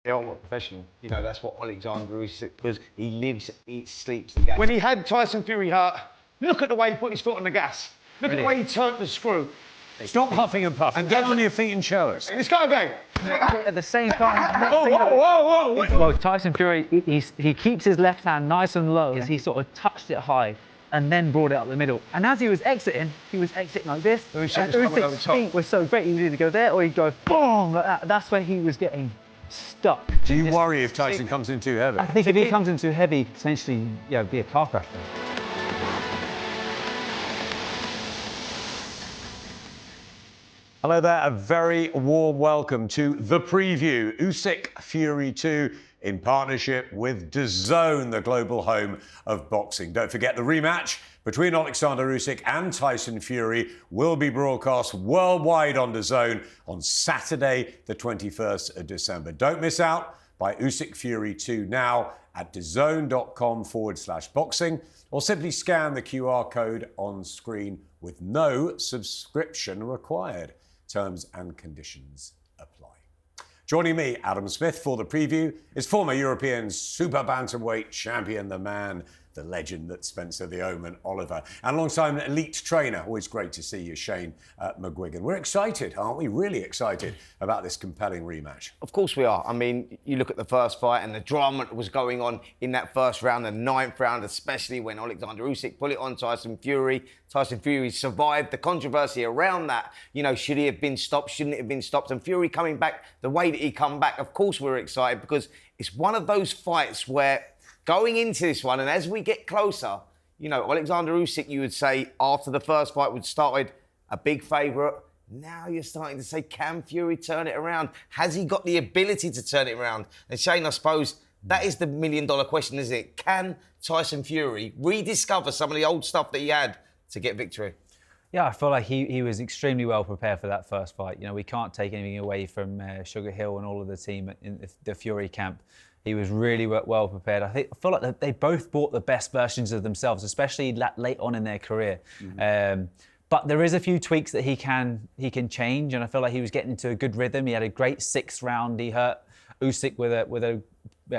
The ultimate professional. You know, that's what Oleksandr Usyk, because he lives, eats, sleeps the game. When he had Tyson Fury hurt, look at the way he put his foot on the gas. Look at the way he turned the screw. Stop huffing and puffing. And get on your feet and show us. Let's go again. At the same time, Whoa. well, Tyson Fury, he keeps his left hand nice and low as he sort of touched it high and then brought it up the middle. And as he was exiting like this. Usyk's feet were so great, he'd either go there or he'd go boom like that. That's where he was getting stuck. Do you worry if Tyson comes in too heavy? I think if he comes in too heavy, potentially, be a car crash. Hello there, a very warm welcome to The Preview, Usyk Fury 2 in partnership with DAZN, the global home of boxing. Don't forget the rematch between Oleksandr Usyk and Tyson Fury will be broadcast worldwide on DAZN on Saturday, the 21st of December. Don't miss out. Buy Usyk Fury 2 now at dazn.com/boxing or simply scan the QR code on screen with no subscription required. Terms and conditions apply. Joining me, Adam Smith, for the preview is former European super bantamweight champion, the man, the legend that Spencer the Omen Oliver, and alongside an elite trainer. Always great to see you, Shane McGuigan. We're excited, aren't we? Really excited about this compelling rematch. Of course we are. I mean, you look at the first fight and the drama that was going on in that first round, the ninth round, especially when Oleksandr Usyk put it on Tyson Fury. Tyson Fury survived the controversy around that. You know, should he have been stopped? Shouldn't it have been stopped? And Fury coming back the way that he come back, of course we're excited because it's one of those fights where going into this one, and as we get closer, you know, Oleksandr Usyk, you would say, after the first fight, would started a big favourite. Now you're starting to say, can Fury turn it around? Has he got the ability to turn it around? And Shane, I suppose that is the million-dollar question, isn't it? Can Tyson Fury rediscover some of the old stuff that he had to get victory? Yeah, I feel like he was extremely well prepared for that first fight. You know, we can't take anything away from Sugar Hill and all of the team in the Fury camp. He was really well prepared. I feel like they both brought the best versions of themselves, especially late on in their career. But there is a few tweaks that he can change, and I feel like he was getting into a good rhythm. He had a great sixth round. He hurt Usyk with a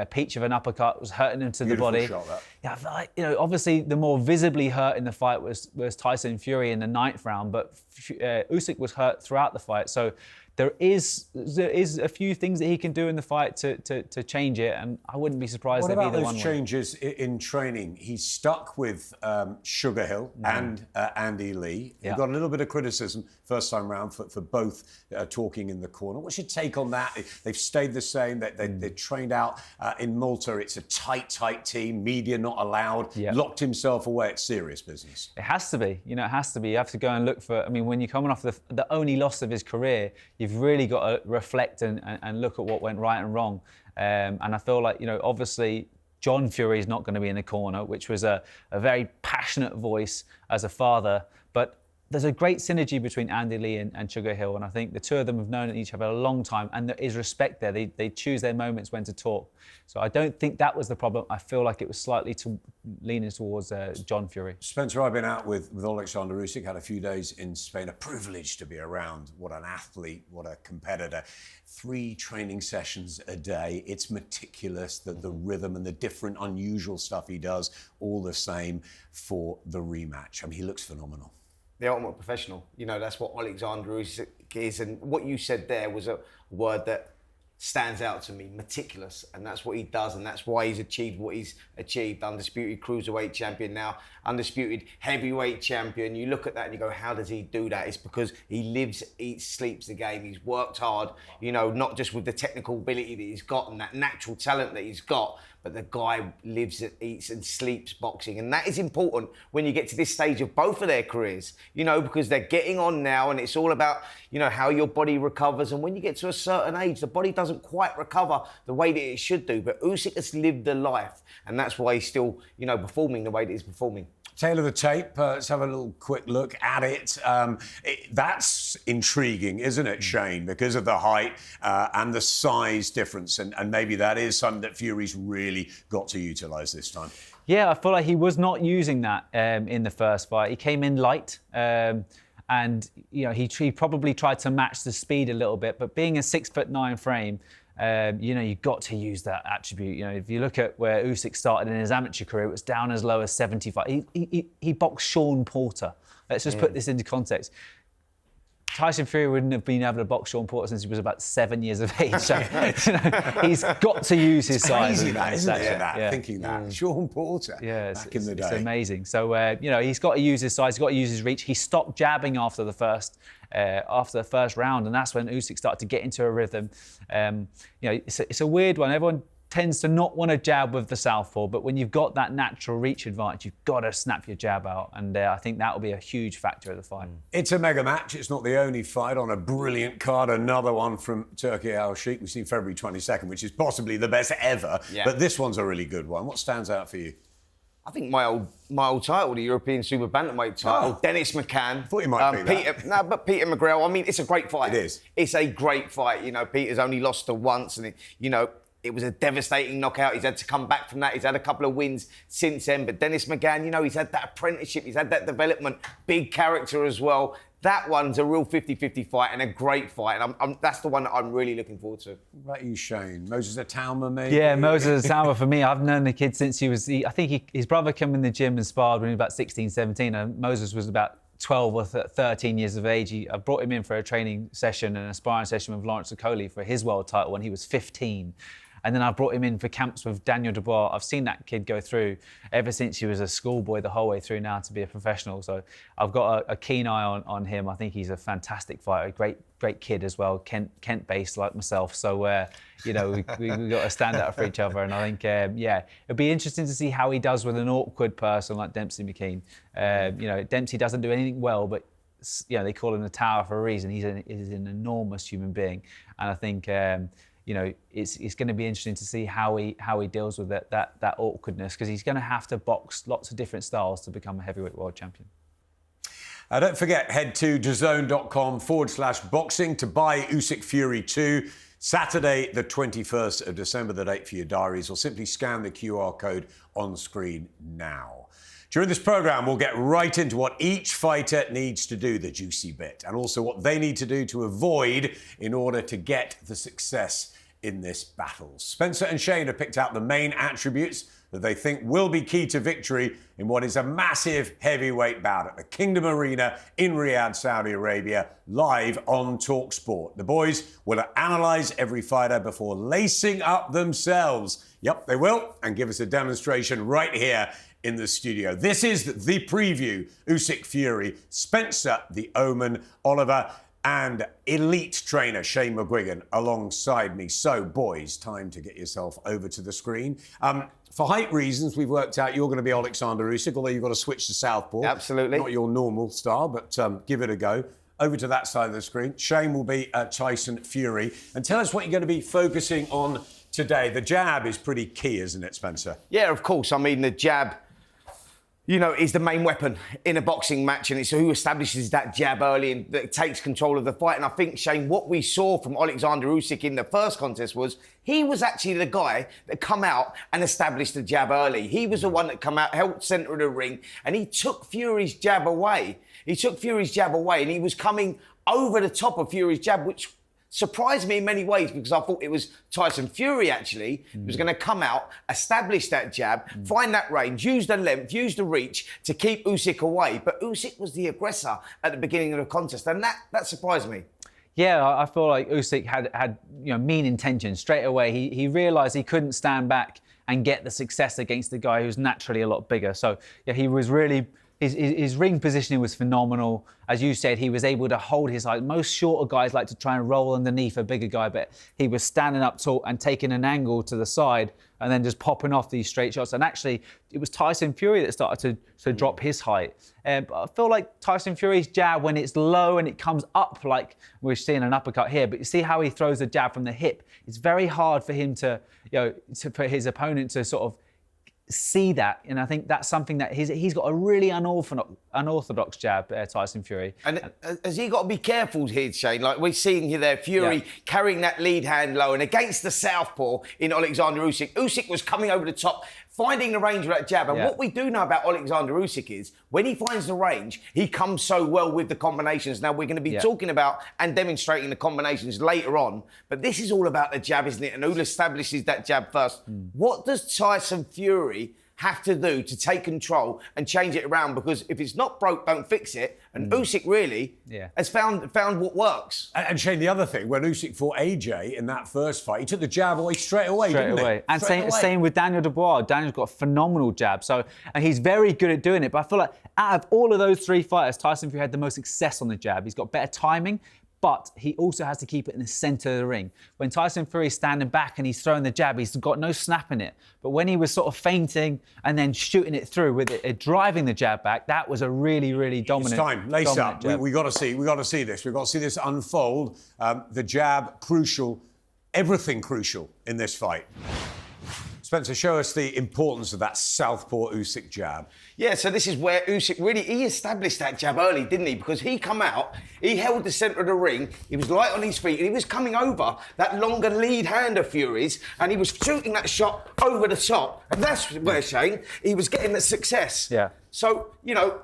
peach of an uppercut, was hurting him to the body. Shot, that. Yeah, I feel like, you know, obviously the more visibly hurt in the fight was Tyson Fury in the ninth round, but Usyk was hurt throughout the fight. So there is a few things that he can do in the fight to change it, and I wouldn't be surprised if either one won. What about those changes in training? He's stuck with Sugar Hill and Andy Lee. He got a little bit of criticism first time round for both talking in the corner. What's your take on that? They've stayed the same. They trained out in Malta. It's a tight team. Media not allowed. Locked himself away. It's serious business. It has to be. You know, it has to be. You have to go and look for. I mean, when you're coming off the only loss of his career, you've really got to reflect and look at what went right and wrong. And I feel like, you know, obviously John Fury is not going to be in the corner, which was a very passionate voice as a father. But there's a great synergy between Andy Lee and Sugar Hill, and I think the two of them have known each other a long time, and there is respect there. They choose their moments when to talk. So I don't think that was the problem. I feel like it was slightly leaning towards John Fury. Spencer, I've been out with Oleksandr Usyk, had a few days in Spain. A privilege to be around. What an athlete, what a competitor. 3 training sessions a day. It's meticulous, the rhythm and the different unusual stuff he does, all the same for the rematch. I mean, he looks phenomenal. The ultimate professional. You know, that's what Oleksandr Usyk is. And what you said there was a word that stands out to me, meticulous. And that's what he does. And that's why he's achieved what he's achieved. Undisputed cruiserweight champion now, undisputed heavyweight champion. You look at that and you go, how does he do that? It's because he lives, eats, sleeps the game. He's worked hard, you know, not just with the technical ability that he's got and that natural talent that he's got, but the guy lives, eats and sleeps boxing. And that is important when you get to this stage of both of their careers, you know, because they're getting on now and it's all about, you know, how your body recovers. And when you get to a certain age, the body doesn't quite recover the way that it should do. But Usyk has lived the life, and that's why he's still, you know, performing the way that he's performing. Tail of the tape, let's have a little quick look at it. That's intriguing, isn't it, Shane? Because of the height and the size difference. And maybe that is something that Fury's really got to utilise this time. Yeah, I feel like he was not using that in the first fight. He came in light. And, you know, he probably tried to match the speed a little bit. But being a 6'9" frame, You know, you've got to use that attribute. You know, if you look at where Usyk started in his amateur career, it was down as low as 75. He boxed Sean Porter. Let's just put this into context. Tyson Fury wouldn't have been able to box Sean Porter since he was about 7 years of age. So, you know, he's got to use his size. Crazy that, isn't it? Yeah. Thinking that. Sean Porter, back in the day. It's amazing. So, you know, he's got to use his size, he's got to use his reach. He stopped jabbing after the first round, and that's when Usyk started to get into a rhythm. You know, it's a weird one. Everyone tends to not want to jab with the southpaw, but when you've got that natural reach advantage, you've got to snap your jab out, and I think that will be a huge factor of the fight. It's a mega match. It's not the only fight on a brilliant card. Another one from Turkey Usyk. We've seen February 22nd, which is possibly the best ever, but this one's a really good one. What stands out for you? I think my old title, the European Super Bantamweight title, Dennis McCann. I thought you might be Peter, no, but Peter McGrail. I mean, it's a great fight. It is. It's a great fight. You know, Peter's only lost to once, and it was a devastating knockout. He's had to come back from that. He's had a couple of wins since then. But Dennis McGann, you know, he's had that apprenticeship. He's had that development. Big character as well. That one's a real 50-50 fight and a great fight. And that's the one that I'm really looking forward to. What about you, Shane? Moses Atauma, maybe? Yeah, Moses Atauma for me. I've known the kid since I think his brother came in the gym and sparred when he was about 16, 17. And Moses was about 12 or 13 years of age. I brought him in for a training session and a sparring session with Lawrence Okoli for his world title when he was 15. And then I brought him in for camps with Daniel Dubois. I've seen that kid go through ever since he was a schoolboy the whole way through now to be a professional. So I've got a keen eye on him. I think he's a fantastic fighter, great kid as well, Kent-based like myself. So, you know, we've got to stand out for each other. And I think, it'll be interesting to see how he does with an awkward person like Dempsey McKean. You know, Dempsey doesn't do anything well, but, you know, they call him the Tower for a reason. He's an enormous human being. And I think... you know, it's going to be interesting to see how he deals with that awkwardness, because he's going to have to box lots of different styles to become a heavyweight world champion. Don't forget, head to DAZN.com/boxing to buy Usyk Fury 2. Saturday, the 21st of December, the date for your diaries, or simply scan the QR code on screen now. During this programme, we'll get right into what each fighter needs to do, the juicy bit, and also what they need to do to avoid in order to get the success in this battle. Spencer and Shane have picked out the main attributes that they think will be key to victory in what is a massive heavyweight bout at the Kingdom Arena in Riyadh, Saudi Arabia, live on talkSPORT. The boys will analyse every fighter before lacing up themselves. Yep, they will, and give us a demonstration right here in the studio. This is the preview. Usyk Fury, Spencer the Omen Oliver, and elite trainer Shane McGuigan alongside me. So, boys, time to get yourself over to the screen. For height reasons, we've worked out you're going to be Oleksandr Usyk, although you've got to switch to southpaw. Absolutely. Not your normal style, but give it a go. Over to that side of the screen. Shane will be Tyson Fury. And tell us what you're going to be focusing on today. The jab is pretty key, isn't it, Spencer? Yeah, of course. I mean, the jab, you know, is the main weapon in a boxing match, and it's who establishes that jab early and that takes control of the fight. And I think, Shane, what we saw from Oleksandr Usyk in the first contest was he was actually the guy that come out and established the jab early. He was the one that come out, held centre of the ring, and he took Fury's jab away. He took Fury's jab away, and he was coming over the top of Fury's jab, which surprised me in many ways, because I thought it was Tyson Fury, actually, who was going to come out, establish that jab, find that range, use the length, use the reach to keep Usyk away. But Usyk was the aggressor at the beginning of the contest, and that surprised me. Yeah, I feel like Usyk had mean intentions straight away. He realised he couldn't stand back and get the success against the guy who's naturally a lot bigger. So, yeah, he was really... His ring positioning was phenomenal. As you said, he was able to hold his height. Most shorter guys like to try and roll underneath a bigger guy, but he was standing up tall and taking an angle to the side and then just popping off these straight shots. And actually, it was Tyson Fury that started to drop his height. But I feel like Tyson Fury's jab, when it's low and it comes up, like we're seeing an uppercut here, but you see how he throws the jab from the hip. It's very hard for him to for his opponent to sort of see that, and I think that's something that he's got a really unorthodox jab, Tyson Fury. And has he got to be careful here, Shane? Like we're seeing here there, Fury carrying that lead hand low, and against the southpaw in Oleksandr Usyk. Usyk was coming over the top, finding the range with that jab. And what we do know about Oleksandr Usyk is when he finds the range, he comes so well with the combinations. Now, we're going to be talking about and demonstrating the combinations later on. But this is all about the jab, isn't it? And who establishes that jab first. What does Tyson Fury have to do to take control and change it around? Because if it's not broke, don't fix it. And Usyk really has found what works. And Shane, the other thing, when Usyk fought AJ in that first fight, he took the jab away straight away, didn't he? And same with Daniel Dubois. Daniel's got a phenomenal jab, and he's very good at doing it. But I feel like out of all of those three fighters, Tyson Fury had the most success on the jab. He's got better timing, but he also has to keep it in the centre of the ring. When Tyson Fury is standing back and he's throwing the jab, he's got no snap in it. But when he was sort of feinting and then shooting it through with it, driving the jab back, that was a really, really dominant. It's time. Lace up. We got to see this. We've got to see this unfold. The jab, crucial. Everything crucial in this fight. Spencer, show us the importance of that southpaw Usyk jab. Yeah, so this is where Usyk he established that jab early, didn't he? Because he come out, he held the centre of the ring, he was light on his feet, and he was coming over that longer lead hand of Fury's, and he was shooting that shot over the top. And that's where, Shane, he was getting the success. Yeah. So, you know,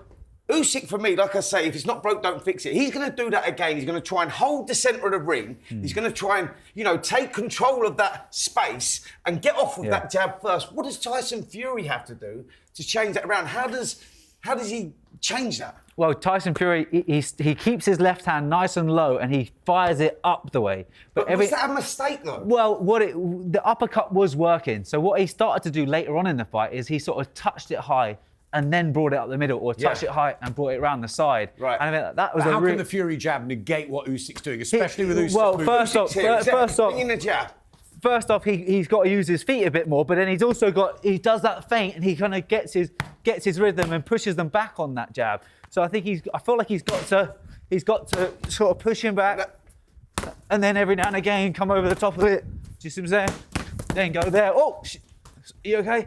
Usyk, for me, like I say, if it's not broke, don't fix it. He's going to do that again. He's going to try and hold the centre of the ring. He's going to try and, you know, take control of that space and get off with that jab first. What does Tyson Fury have to do to change that around? How does he change that? Well, Tyson Fury, he keeps his left hand nice and low and he fires it up the way. But was that a mistake, though? Well, the uppercut was working. So what he started to do later on in the fight is he sort of touched it high and then brought it up the middle, or touched it high and brought it around the side. Right. And I mean, that was how can the Fury jab negate what Usyk's doing, especially with Usyk? Well, first off, the jab. First off, he's got to use his feet a bit more, but then he's also he does that feint and he kind of gets his rhythm and pushes them back on that jab. So I think I feel like he's got to sort of push him back, and then every now and again come over the top of it. Do you see what I'm saying? Then go there. Oh, you okay?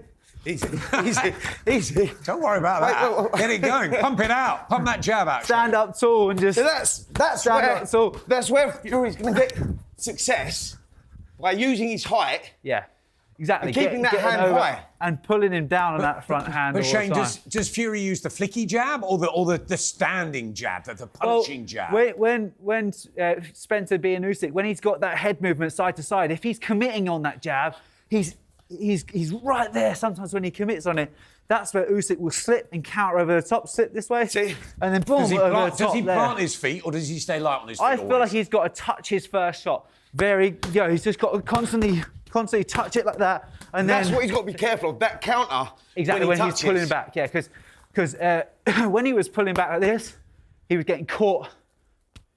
Easy. Don't worry about that. Get it going. Pump it out. Pump that jab out. Stand up tall and just. So that's where Fury's going to get success by using his height. Yeah, exactly. And keeping that hand high and pulling him down on that front hand. But Shane, all the time. does Fury use the flicky jab or the standing jab, the punching jab? When Spencer being Usyk, when he's got that head movement side to side, if he's committing on that jab, he's right there. Sometimes when he commits on it, that's where Usyk will slip and counter over the top, slip this way, and then boom, over the top. Does he plant his feet or does he stay light on his feet? I feel like he's got to touch his first shot. He's just got to constantly touch it like that, and that's what he's got to be careful of. That counter. Exactly when he's pulling back. Yeah, because when he was pulling back like this, he was getting caught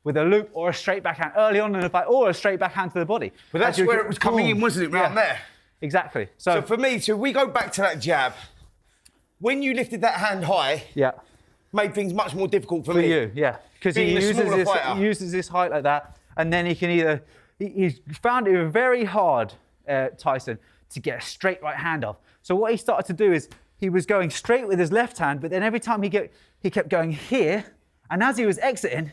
with a loop or a straight backhand early on in the fight, or a straight backhand to the body. But that's where it was coming in, wasn't it? Round there. Exactly. So for me, we go back to that jab. When you lifted that hand high, made things much more difficult for me. You, because he uses this height like that, and then he can he's found it very hard, Tyson, to get a straight right hand off. So what he started to do is he was going straight with his left hand, but then every time he kept going here. And as he was exiting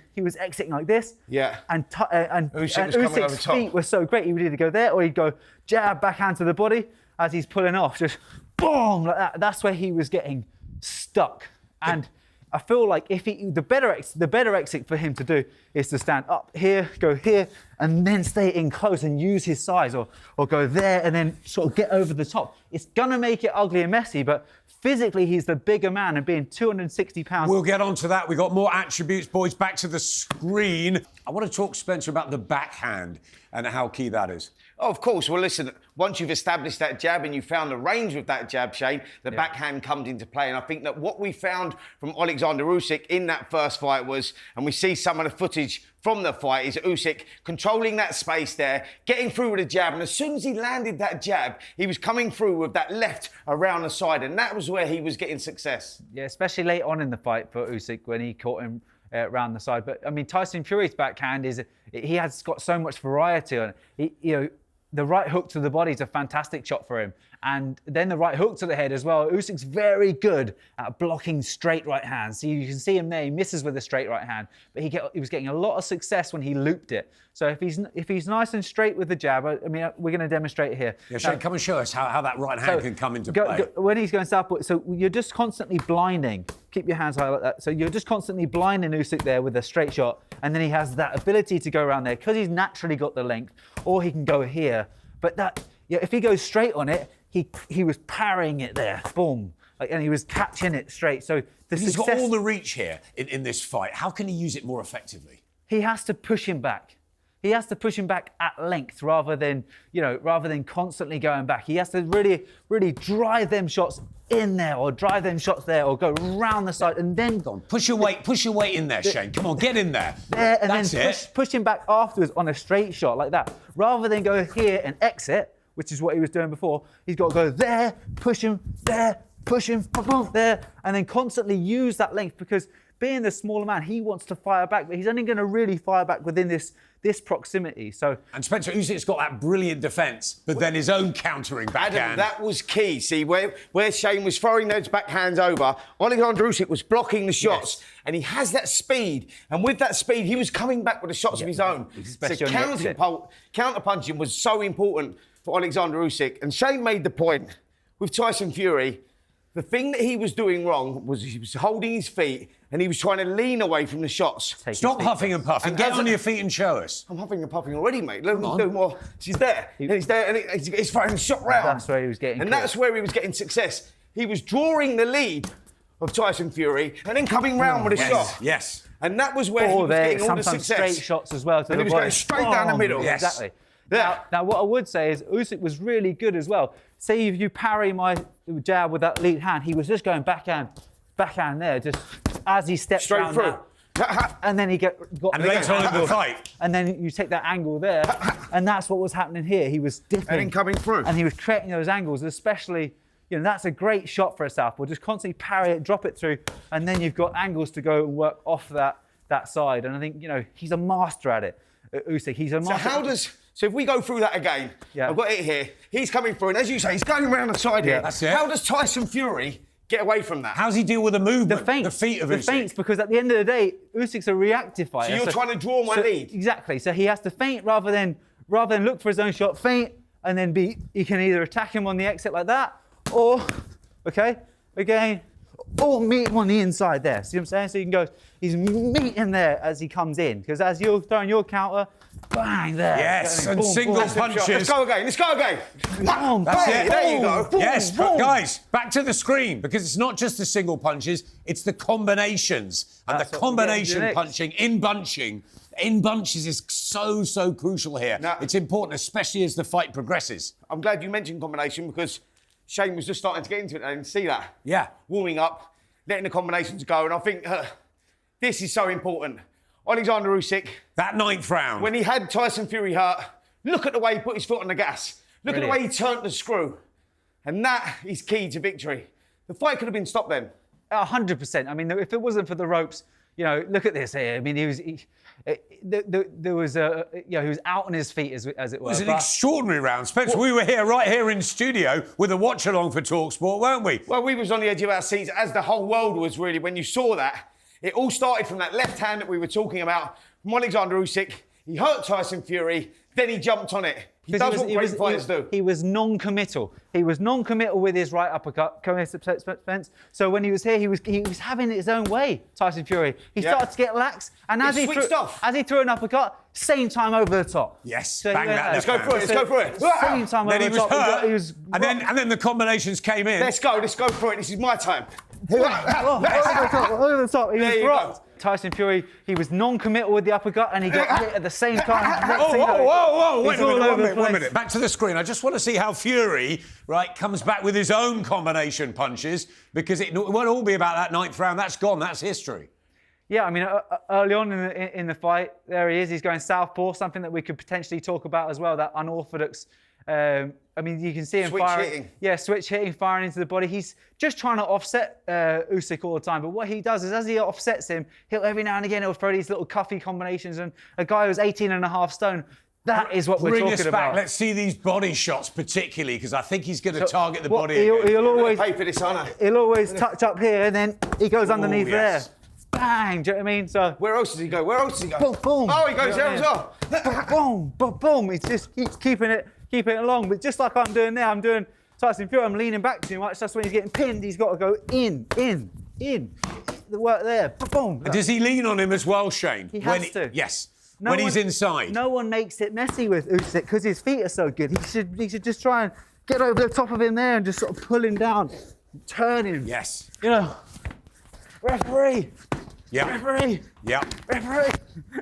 like this. Yeah. And Usyk's feet were so great. He would either go there or he'd go jab, backhand to the body as he's pulling off. Just boom, like that. That's where he was getting stuck. And I feel like the better exit for him to do is to stand up here, go here, and then stay in close and use his size, or go there and then sort of get over the top. It's gonna make it ugly and messy, but physically he's the bigger man, and being 260 pounds. We'll get on to that. We've got more attributes, boys. Back to the screen. I want to talk, Spencer, about the backhand and how key that is. Oh, of course. Well, listen, once you've established that jab and you found the range with that jab, Shane, the backhand comes into play. And I think that what we found from Oleksandr Usyk in that first fight was, and we see some of the footage from the fight, is Usyk controlling that space there, getting through with a jab. And as soon as he landed that jab, he was coming through with that left around the side. And that was where he was getting success. Yeah, especially late on in the fight for Usyk when he caught him around the side. But, I mean, Tyson Fury's backhand he has got so much variety on it. The right hook to the body is a fantastic shot for him. And then the right hook to the head as well. Usyk's very good at blocking straight right hands. So you can see him there. He misses with a straight right hand. But he was getting a lot of success when he looped it. So if he's nice and straight with the jab, I mean, we're going to demonstrate it here. Yeah, Shane, come and show us how that right hand can come into play. When he's going southpaw, so you're just constantly blinding. Keep your hands high like that. So you're just constantly blinding Usyk there with a straight shot, and then he has that ability to go around there because he's naturally got the length, or he can go here. But if he goes straight on it, he was parrying it there, boom, and he was catching it straight. So he's got all the reach here in this fight. How can he use it more effectively? He has to push him back. He has to push him back at length rather than constantly going back. He has to really drive them shots in there, or drive them shots there, or go round the side and then go on. Push your weight in there, Shane. Come on, get in there. There and then push him back afterwards on a straight shot like that, rather than go here and exit, which is what he was doing before. He's got to go there, push him there, push him there, and then constantly use that length, because being the smaller man, he wants to fire back, but he's only going to really fire back within this proximity. And Spencer Usyk's got that brilliant defence, but then his own countering backhand. Adam, that was key. See, where Shane was throwing those backhands over, Oleksandr Usyk was blocking the shots, and he has that speed. And with that speed, he was coming back with the shots of his own. So counter-punching was so important for Oleksandr Usyk. And Shane made the point with Tyson Fury. The thing that he was doing wrong was he was holding his feet and he was trying to lean away from the shots. Stop huffing and puffing. Get on your feet and show us. I'm huffing and puffing already, mate. Let him do more. He's there. He's there, and he's throwing the shot round. That's where he was getting. And that's where he was getting success. He was drawing the lead of Tyson Fury and then coming round with a shot. Yes. And that was where he was getting all the success. Straight shots as well. And he was going straight down the middle. Yes. Exactly. Yeah. Now, what I would say is Usyk was really good as well. Say if you parry my jab with that lead hand, he was just going backhand there, just as he steps straight through. And then he got and later on in the fight. And then you take that angle there, and that's what was happening here. He was dipping. And then coming through. And he was creating those angles, especially, that's a great shot for a southpaw. Just constantly parry it, drop it through, and then you've got angles to go and work off that side. And I think, he's a master at it, Usyk. He's a master. So if we go through that again, I've got it here. He's coming through, and as you say, he's going around the side here. That's it. How does Tyson Fury get away from that? How does he deal with the movement? The feints. The feet of Usyk. The feints, because at the end of the day, Usyk's a reactive fighter. So you're trying to draw my lead. Exactly. So he has to feint rather than look for his own shot, feint, and then he can either attack him on the exit like that, or, or meet him on the inside there. See what I'm saying? So you can go, he's meeting there as he comes in, because as you're throwing your counter, bang, there. Yes, and boom, single boom. punches. Let's go again. Boom, That's bang, it. There you go. boom, Yes, boom. but guys, back to the screen, because it's not just the single punches, it's the combinations. And That's the what we're getting combination to next. punching, in bunches is so crucial here. Now, it's important, especially as the fight progresses. I'm glad you mentioned combination, because Shane was just starting to get into it. I didn't see that. Yeah. Warming up, letting the combinations go. And I think this is so important. Oleksandr Usyk. That 9th round. When he had Tyson Fury hurt, look at the way he put his foot on the gas. Look at the way he turned the screw. And that is key to victory. The fight could have been stopped then. 100%. I mean, if it wasn't for the ropes, look at this here. I mean, he was out on his feet, as it were. It was an extraordinary round. Spencer, we were right here in studio with a watch-along for talkSPORT, weren't we? Well, we was on the edge of our seats, as the whole world was really, when you saw that. It all started from that left hand that we were talking about, from Oleksandr Usyk. He hurt Tyson Fury, then he jumped on it. He does what great fighters do. He was non-committal. He was non-committal with his right uppercut. So when he was here, he was having it his own way, Tyson Fury. He started to get lax, and as he threw an uppercut, same time over the top. Yes, So bang that. Let's go through it. Let's go through it. Same time Then over he the was top. hurt, and then the combinations came in. Let's go through it. This is my time. Over the top. He There was you rocked. go. Tyson Fury, he was non-committal with the uppercut, and he got hit at the same time. Whoa! Wait He's a all minute, over the one place. minute. Back to the screen. I just want to see how Fury, comes back with his own combination punches, because it won't all be about that 9th round. That's gone. That's history. Yeah, I mean, early on in the fight, there he is. He's going southpaw, something that we could potentially talk about as well, that unorthodox. I mean, you can see him firing. Yeah, switch hitting, firing into the body. He's just trying to offset Usyk all the time. But what he does is, as he offsets him, he'll every now and again he'll throw these little cuffy combinations. And a guy who's 18.5 stone, that is what we're talking about. Bring us back. Let's see these body shots particularly, because I think he's going to target the body. He'll always pay for this honour. He'll always touch up here, and then he goes underneath there. bang. Do you know what I mean? So Where else does he go? Where else does he go? boom, boom. Oh, he goes You know there as well. boom, boom, boom. He just keeps keeping it along. But just like I'm doing now, I'm doing Tyson Fury. I'm leaning back too much. That's when he's getting pinned. He's got to go in. The work there. Boom. And does he lean on him as well, Shane? He has to. Yes. No when one- he's inside. No one makes it messy with Usyk because his feet are so good. He should just try and get over the top of him there and just sort of pull him down, turn him. Yes. You know, referee. Yep. Referee. Yep. Referee.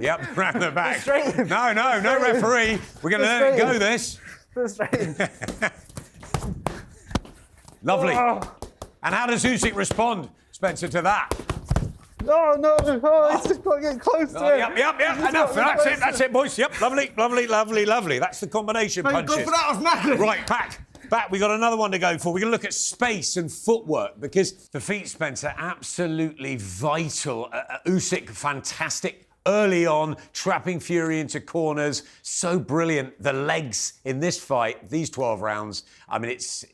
Yep. Round the back. Frustrate him. No referee. We're going to let it go. This. Frustrating. Lovely. Oh. And how does Usyk respond, Spencer, to that? Oh no! Oh, it's just got to get close to him. Yep. Enough. That's it, boys. Yep. Lovely. That's the combination punches. God, for that, I was knackered. Right, back. We got another one to go for. We're going to look at space and footwork because the feet, Spencer, absolutely vital. Usyk, fantastic early on, trapping Fury into corners. So brilliant. The legs in this fight, these 12 rounds, I mean,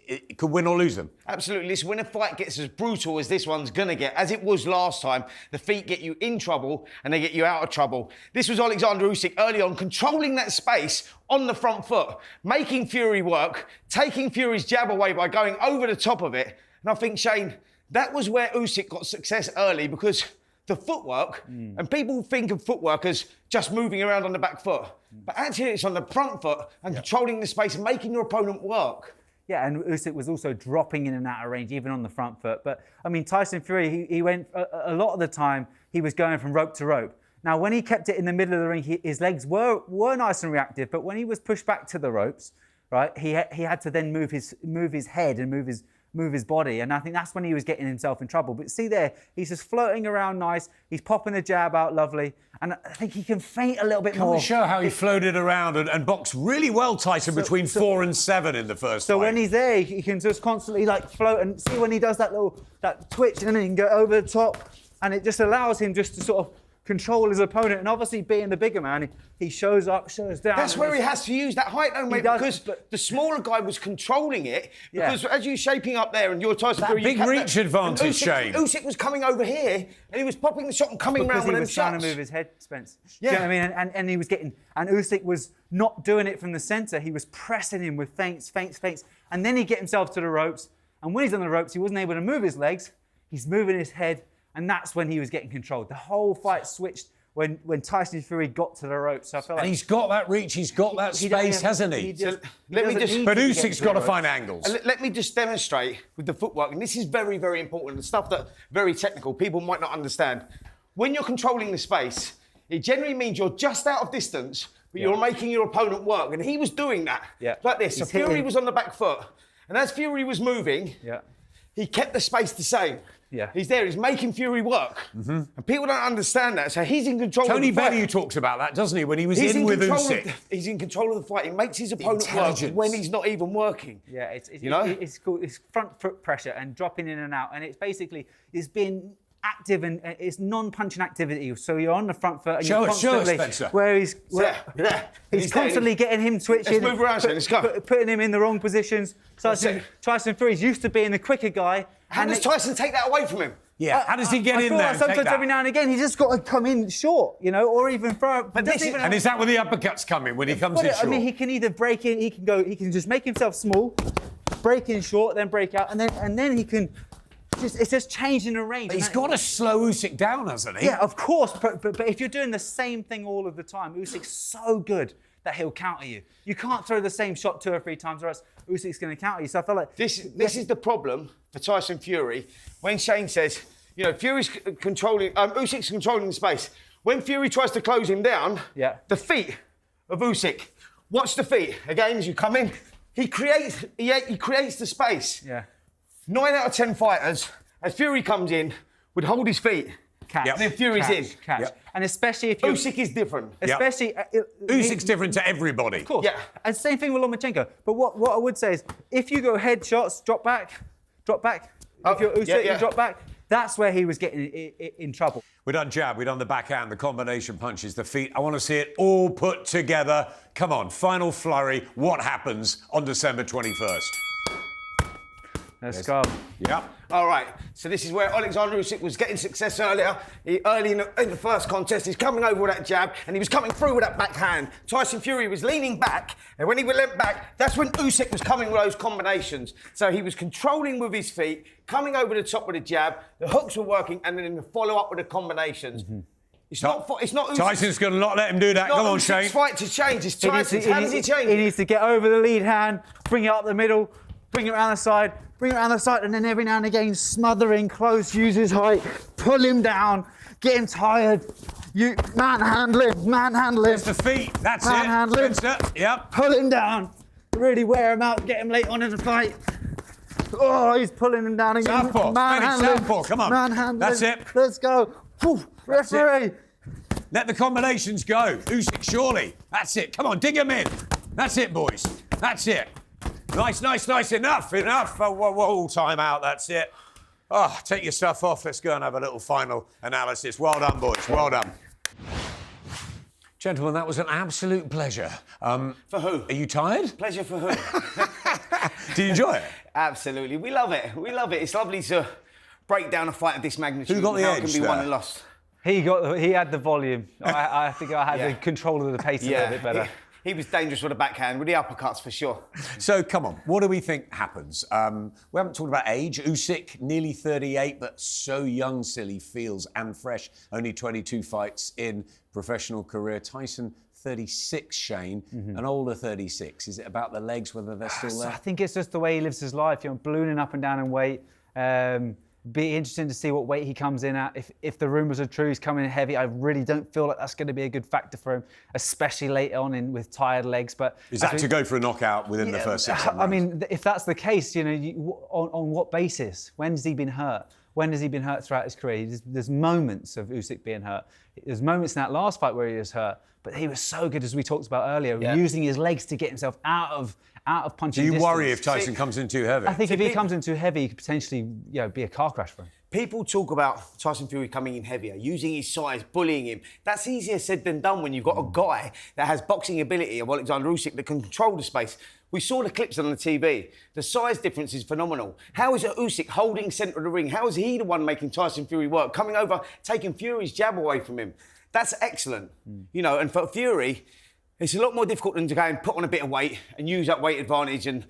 it could win or lose them. Absolutely. Listen, when a fight gets as brutal as this one's going to get, as it was last time, the feet get you in trouble and they get you out of trouble. This was Oleksandr Usyk early on, controlling that space on the front foot, making Fury work, taking Fury's jab away by going over the top of it. And I think, Shane, that was where Usyk got success early because the footwork, and people think of footwork as just moving around on the back foot, but actually it's on the front foot and controlling the space and making your opponent work. Yeah, and Usyk was also dropping in and out of range, even on the front foot. But, I mean, Tyson Fury, he went, a lot of the time, he was going from rope to rope. Now, when he kept it in the middle of the ring, his legs were nice and reactive, but when he was pushed back to the ropes, right, he had to then move his head and move his body, and I think that's when he was getting himself in trouble. But see there, he's just floating around nice, he's popping the jab out lovely, and I think he can feint a little bit more. Can we show how he floated around and boxed really well, Tyson, between 4 and 7 in the first fight? So when he's there, he can just constantly like float, and see when he does that twitch, and then he can go over the top, and it just allows him just to sort of control his opponent. And obviously, being the bigger man, he shows up, shows down. That's where he has to use that height, though, mate, because the smaller guy was controlling it. Because as you're shaping up there and you're Tyson Fury, big reach advantage, Shane. Usyk was coming over here and he was popping the shot and coming round with them shots. Because he was trying to move his head, Spence. Yeah. Do you know what I mean? And he was getting... And Usyk was not doing it from the centre. He was pressing him with feints. And then he'd get himself to the ropes. And when he's on the ropes, he wasn't able to move his legs. He's moving his head. And that's when he was getting controlled. The whole fight switched when Tyson Fury got to the ropes. So I felt like... And he's got that reach, he's got that space, hasn't he? But Usyk's got to find angles. Let me just demonstrate with the footwork, and this is very, very important, the stuff that very technical, people might not understand. When you're controlling the space, it generally means you're just out of distance, but you're making your opponent work, and he was doing that, like this. So Fury was on the back foot, and as Fury was moving, he kept the space the same. Yeah. He's there, he's making Fury work. And people don't understand that, so he's in control of the fight. Tony Bellew talks about that, doesn't he, when he was in with Usyk? He's in control of the fight. He makes his opponent work when he's not even working. Yeah, it's called front foot pressure and dropping in and out. And it's basically, it's being active and it's non-punching activity. So you're on the front foot and you're constantly... Spencer. Where he's constantly getting him switching. Let's move around, let's go. Putting him in the wrong positions. Tyson Fury's used to being the quicker guy. How does Tyson take that away from him? Yeah, how does he get in there? Like sometimes every now and again, he's just got to come in short, you know, or even throw. And is that where the uppercuts come in, when he comes in short? I mean, he can either break in, he can just make himself small, break in short, then break out, and then he can it's just changing the range. He's got to slow Usyk down, hasn't he? Yeah, of course, but if you're doing the same thing all of the time, Usyk's so good that he'll counter you. You can't throw the same shot 2 or 3 times, or else Usyk's going to counter you. So I feel like this is the problem for Tyson Fury. When Shane says, you know, Fury's controlling, Usyk's controlling the space. When Fury tries to close him down, the feet of Usyk. Watch the feet again as you come in. He creates the space. Yeah. 9 out of 10 fighters, as Fury comes in, would hold his feet. Catch. And then Fury's in. Catch. Yep. And especially if you... Usyk is different. Especially... Usyk's different to everybody. Of course. Yeah. And same thing with Lomachenko. But what I would say is, if you go head shots, drop back. If you're Usyk, you drop back. That's where he was getting in trouble. We've done jab, we've done the backhand, the combination punches, the feet. I want to see it all put together. Come on, final flurry. What happens on December 21st? Let's go. Yep. All right, so this is where Oleksandr Usyk was getting success earlier. Early in the first contest, he's coming over with that jab, and he was coming through with that backhand. Tyson Fury was leaning back, and when he leant back, that's when Usyk was coming with those combinations. So he was controlling with his feet, coming over the top with a jab, the hooks were working, and then in the follow-up with the combinations. It's not Usyk. Tyson's going to not let him do that. Come on, Shane. It's fight to change. It's Tyson's. How does he change He it? needs to get over the lead hand, bring it up the middle, bring it around the side, and then every now and again smothering close, use his height, pull him down, get him tired. You manhandle him. It's the feet. That's Manhandle him. it. Spencer. Yep. Pull him down, really wear him out, get him late on in the fight. Oh, he's pulling him down again. Southpaw. Manhandle him. Southpaw. Come on. Manhandle That's him. it. Let's go. Whew. Referee. Let the combinations go. Usyk, surely. That's it. Come on, dig him in. That's it, boys. That's it. Nice. Enough. Whoa, time out. That's it. Oh, take your stuff off. Let's go and have a little final analysis. Well done, boys. Well done. Gentlemen, that was an absolute pleasure. For who? Are you tired? Pleasure for who? Do you enjoy it? Absolutely. We love it. It's lovely to break down a fight of this magnitude. Who got the how edge it can be there? won and lost. He had the volume. I think I had the control of the pace a little bit better. He was dangerous with the backhand, with the uppercuts for sure. So, come on, what do we think happens? We haven't talked about age. Usyk, nearly 38, but so young still he feels and fresh. Only 22 fights in professional career. Tyson, 36, Shane, an older 36. Is it about the legs, whether they're still there? I think it's just the way he lives his life. Ballooning up and down in weight. Be interesting to see what weight he comes in at. If the rumours are true, he's coming in heavy. I really don't feel like that's going to be a good factor for him, especially late on with tired legs. But is that to go for a knockout within the first 6 rounds? I mean, if that's the case, on what basis? When has he been hurt? When has he been hurt throughout his career? There's moments of Usyk being hurt. There's moments in that last fight where he was hurt, but he was so good, as we talked about earlier, using his legs to get himself out of punching Do you distance. worry if Tyson comes in too heavy? I think if he comes in too heavy, he could potentially be a car crash for him. People talk about Tyson Fury coming in heavier, using his size, bullying him. That's easier said than done when you've got a guy that has boxing ability of Oleksandr Usyk that can control the space. We saw the clips on the TV. The size difference is phenomenal. How is Usyk holding centre of the ring? How is he the one making Tyson Fury work? Coming over, taking Fury's jab away from him. That's excellent. And for Fury, it's a lot more difficult than to go and put on a bit of weight and use that weight advantage and,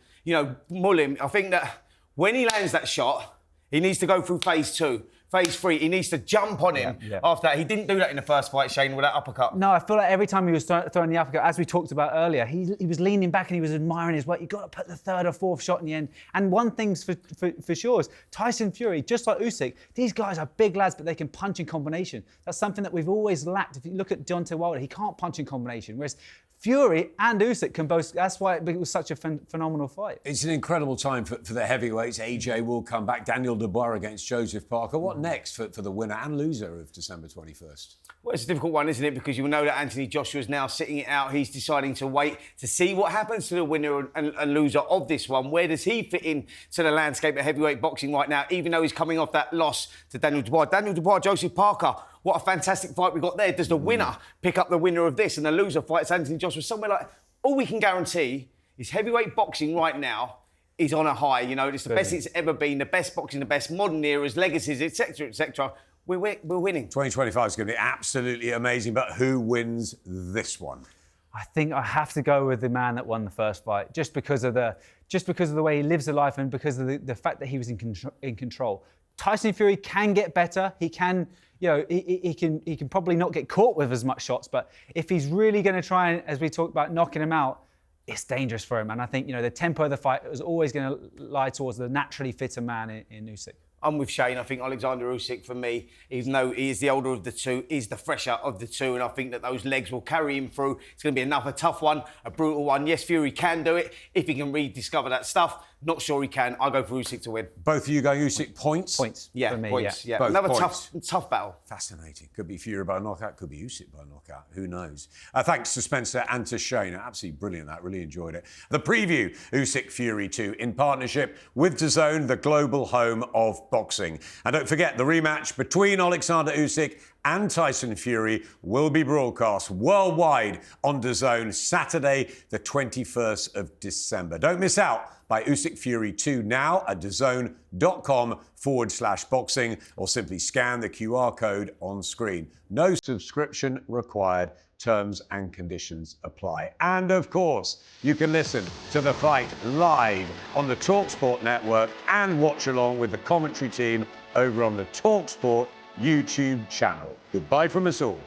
mull him. I think that when he lands that shot, he needs to go through phase 2. Phase 3, he needs to jump on him after that. He didn't do that in the first fight, Shane, with that uppercut. No, I feel like every time he was throwing the uppercut, as we talked about earlier, he was leaning back and he was admiring his work. You've got to put the third or fourth shot in the end. And one thing's for sure is Tyson Fury, just like Usyk, these guys are big lads, but they can punch in combination. That's something that we've always lacked. If you look at Deontay Wilder, he can't punch in combination, whereas Fury and Usyk can both. That's why it was such a phenomenal fight. It's an incredible time for the heavyweights. AJ will come back. Daniel Dubois against Joseph Parker. What next for the winner and loser of December 21st? Well, it's a difficult one, isn't it? Because you know that Anthony Joshua's now sitting it out. He's deciding to wait to see what happens to the winner and loser of this one. Where does he fit in to the landscape of heavyweight boxing right now, even though he's coming off that loss to Daniel Dubois? Daniel Dubois, Joseph Parker. What a fantastic fight we got there. Does the winner pick up the winner of this and the loser fights Anthony Joshua? Somewhere like... All we can guarantee is heavyweight boxing right now is on a high. It's the best it's ever been, the best boxing, the best modern eras, legacies, etc., etc. We're winning. 2025 is going to be absolutely amazing, but who wins this one? I think I have to go with the man that won the first fight, just because of the way he lives a life and because of the fact that he was in control. Tyson Fury can get better. He can, he can probably not get caught with as much shots, but if he's really going to try and, as we talked about, knocking him out, it's dangerous for him. And I think, the tempo of the fight is always going to lie towards the naturally fitter man in Usyk. I'm with Shane. I think Oleksandr Usyk, for me, even though he is the older of the two, is the fresher of the two. And I think that those legs will carry him through. It's going to be another tough one, a brutal one. Yes, Fury can do it if he can rediscover that stuff. Not sure he can. I'll go for Usyk to win. Both of you go Usyk points? Points. Yeah, for me, points. Yeah. Both Another points. tough battle. Fascinating. Could be Fury by a knockout, could be Usyk by a knockout. Who knows? Thanks to Spencer and to Shane. Absolutely brilliant, that. Really enjoyed it. The preview, Usyk Fury 2, in partnership with DAZN, the global home of boxing. And don't forget the rematch between Oleksandr Usyk and Tyson Fury will be broadcast worldwide on DAZN Saturday, the 21st of December. Don't miss out. Buy Usyk Fury 2 now at DAZN.com/boxing or simply scan the QR code on screen. No subscription required. Terms and conditions apply. And of course, you can listen to the fight live on the talkSPORT network and watch along with the commentary team over on the talkSPORT YouTube channel. Goodbye from us all.